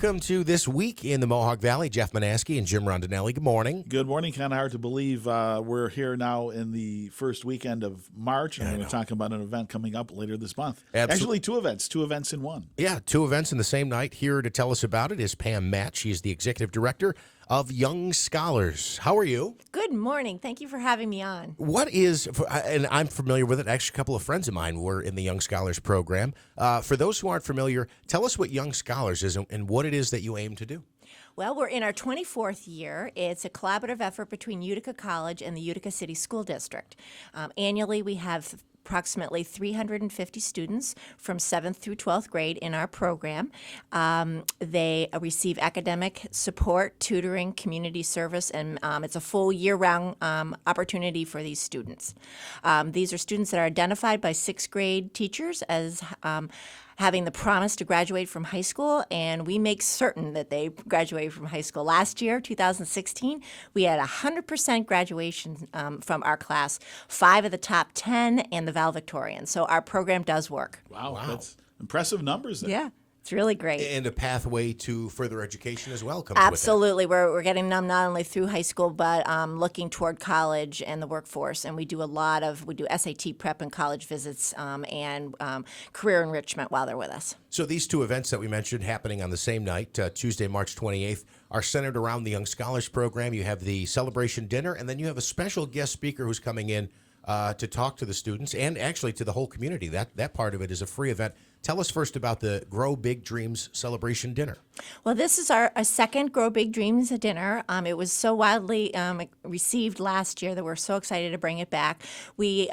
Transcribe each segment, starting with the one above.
welcome to This Week in the Mohawk Valley. Jeff Manaski and Jim Rondinelli. Good morning. Good morning. Kind of hard to believe we're here now in the first weekend of March, and we're talking about an event coming up later this month. Actually, two events in one. Yeah, two events in the same night. Here to tell us about it is Pam Matt. She's the executive director of Young Scholars. How are you? Good morning. Thank you for having me on. What is, and I'm familiar with it, actually a couple of friends of mine were in the Young Scholars program. For those who aren't familiar, tell us what Young Scholars is and what it is that you aim to do. Well, we're in our 24th year. It's a collaborative effort between Utica College and the Utica City School District. Annually, we have approximately 350 students from 7th through 12th grade in our program. They receive academic support, tutoring, community service, and it's a full year-round opportunity for these students. These are students that are identified by 6th grade teachers as having the promise to graduate from high school, and we make certain that they graduate from high school. Last year, 2016, we had 100% graduation from our class, 5 of the top 10 and the valedictorian. So our program does work. Wow. That's impressive numbers there. Yeah. It's really great. And a pathway to further education as well comes Absolutely. We're getting them not only through high school, but looking toward college and the workforce. And we do SAT prep and college visits and career enrichment while they're with us. So these two events that we mentioned happening on the same night, Tuesday, March 28th, are centered around the Young Scholars program. You have the celebration dinner, and then you have a special guest speaker who's coming in to talk to the students and actually to the whole community. That part of it is a free event. Tell us first about the Grow Big Dreams celebration dinner. Well, this is our second Grow Big Dreams dinner. It was so widely received last year that we're so excited to bring it back. We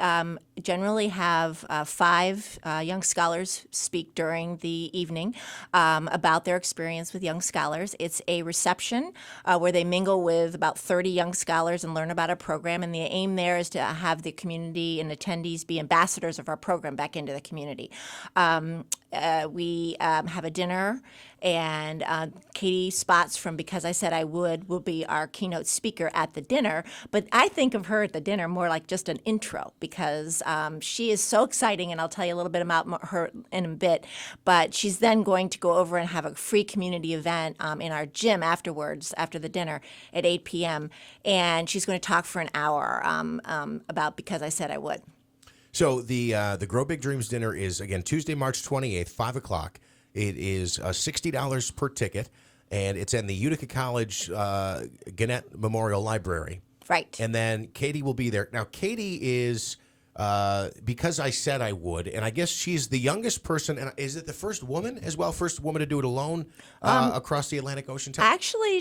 generally have 5 young scholars speak during the evening about their experience with Young Scholars. It's a reception where they mingle with about 30 young scholars and learn about our program. And the aim there is to have the community and attendees be ambassadors of our program back into the community. We have a dinner, and Katie Spotz from Because I Said I Would will be our keynote speaker at the dinner. But I think of her at the dinner more like just an intro because she is so exciting, and I'll tell you a little bit about her in a bit. But she's then going to go over and have a free community event in our gym afterwards, after the dinner at 8 p.m. And she's going to talk for an hour about Because I Said I Would. So the Grow Big Dreams dinner is, again, Tuesday, March 28th, 5 o'clock. It is $60 per ticket, and it's in the Utica College Gannett Memorial Library. Right. And then Katie will be there. Now, Katie is, Because I Said I Would, and I guess she's the youngest person. And is it the first woman as well? First woman to do it alone across the Atlantic Ocean? Actually,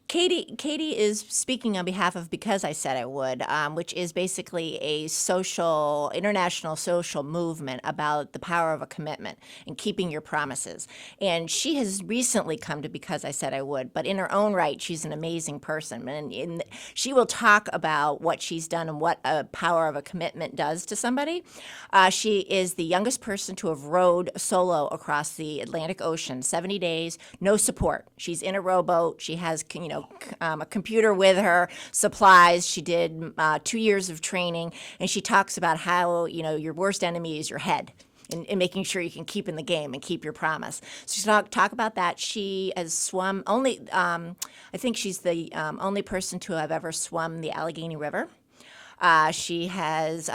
Katie is speaking on behalf of Because I Said I Would, which is basically a international social movement about the power of a commitment and keeping your promises. And she has recently come to Because I Said I Would, but in her own right, she's an amazing person. And she will talk about what she's done and what a power of a commitment does to somebody. She is the youngest person to have rowed solo across the Atlantic Ocean, 70 days, no support. She's in a rowboat. She has, a computer with her, supplies. She did 2 years of training, and she talks about how, your worst enemy is your head. And making sure you can keep in the game and keep your promise. So she's talk about that. She has swum I think she's the only person to have ever swum the Allegheny River. She has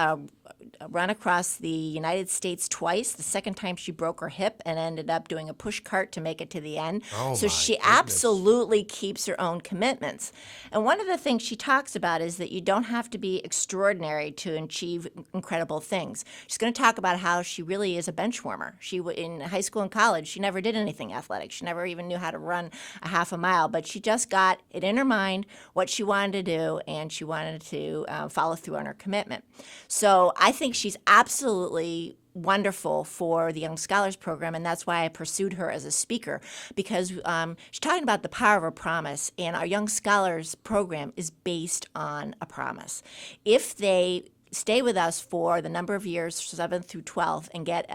run across the United States twice. The second time she broke her hip and ended up doing a push cart to make it to the end. So she absolutely keeps her own commitments. And one of the things she talks about is that you don't have to be extraordinary to achieve incredible things. She's going to talk about how she really is a bench warmer. In high school and college, she never did anything athletic. She never even knew how to run a half a mile, but she just got it in her mind what she wanted to do, and she wanted to follow through on her commitment. So I think she's absolutely wonderful for the Young Scholars program, and that's why I pursued her as a speaker, because she's talking about the power of a promise, and our Young Scholars program is based on a promise. If they stay with us for the number of years, 7th through 12th, and get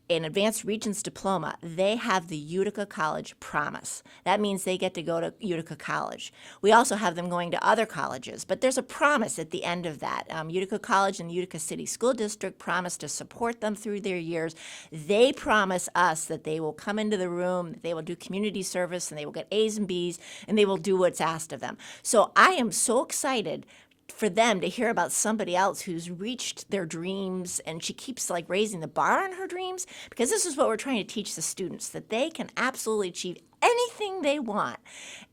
an Advanced Regents diploma, they have the Utica College Promise. That means they get to go to Utica College. We also have them going to other colleges, but there's a promise at the end of that. Utica College and the Utica City School District promise to support them through their years. They promise us that they will come into the room, that they will do community service, and they will get A's and B's, and they will do what's asked of them. So I am so excited for them to hear about somebody else who's reached their dreams, and she keeps like raising the bar on her dreams, because this is what we're trying to teach the students, that they can absolutely achieve anything they want.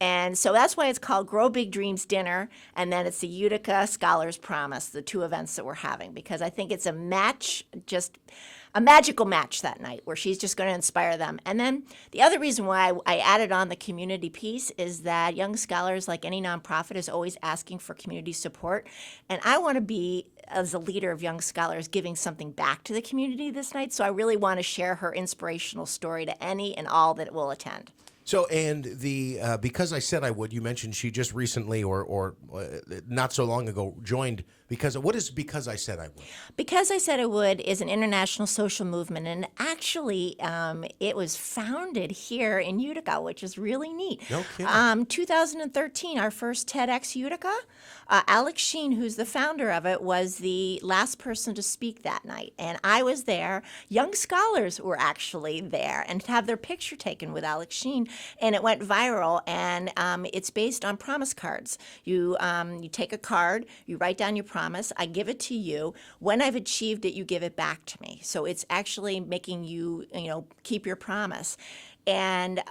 And so that's why it's called Grow Big Dreams Dinner, and then it's the Utica Scholars Promise, the two events that we're having, because I think it's a match, just a magical match that night where she's just going to inspire them. And then the other reason why I added on the community piece is that Young Scholars, like any nonprofit, is always asking for community support. And I want to be, as a leader of Young Scholars, giving something back to the community this night. So I really want to share her inspirational story to any and all that will attend. So, and the Because I Said I Would, you mentioned she just recently or not so long ago joined what is Because I Said I Would? Because I Said I Would is an international social movement, and actually it was founded here in Utica, which is really neat. No kidding. 2013, our first TEDx Utica. Alex Sheen, who's the founder of it, was the last person to speak that night, and I was there. Young Scholars were actually there and to have their picture taken with Alex Sheen, and it went viral. And it's based on promise cards. You take a card, you write down your promise. I give it to you. When I've achieved it, you give it back to me. So it's actually making you, keep your promise. And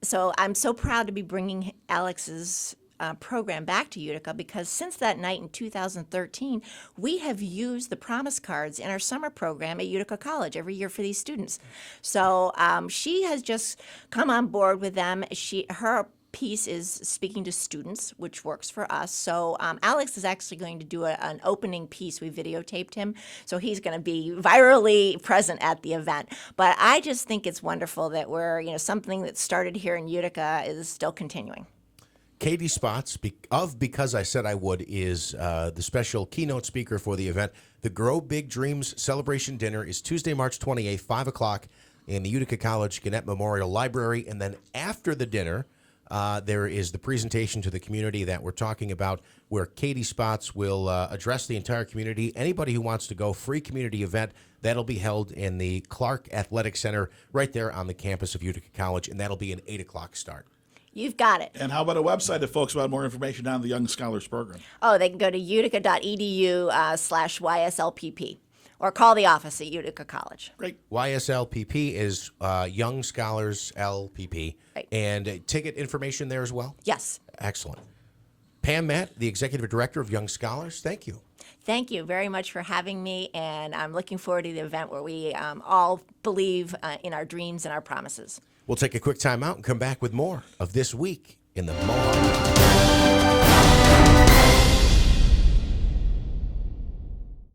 so I'm so proud to be bringing Alex's program back to Utica, because since that night in 2013, we have used the promise cards in our summer program at Utica College every year for these students. So she has just come on board with them. Her piece is speaking to students, which works for us. So Alex is actually going to do an opening piece. We videotaped him, so he's going to be virally present at the event. But I just think it's wonderful that we're, something that started here in Utica is still continuing. Katie Spotz of Because I Said I Would is the special keynote speaker for the event. The Grow Big Dreams Celebration Dinner is Tuesday, March 28th, 5 o'clock in the Utica College Gannett Memorial Library. And then after the dinner, there is the presentation to the community that we're talking about, where Katie Spotz will address the entire community. Anybody who wants to go, free community event. That'll be held in the Clark Athletic Center right there on the campus of Utica College, and that'll be an 8 o'clock start. You've got it. And how about a website if folks want more information on the Young Scholars program? Oh, they can go to utica.edu/YSLPP. Or call the office at Utica College. Great. YSLPP is Young Scholars LPP. Right. And ticket information there as well? Yes. Excellent. Pam Matt, the Executive Director of Young Scholars, thank you. Thank you very much for having me, and I'm looking forward to the event where we all believe in our dreams and our promises. We'll take a quick time out and come back with more of This Week in the Mohawk.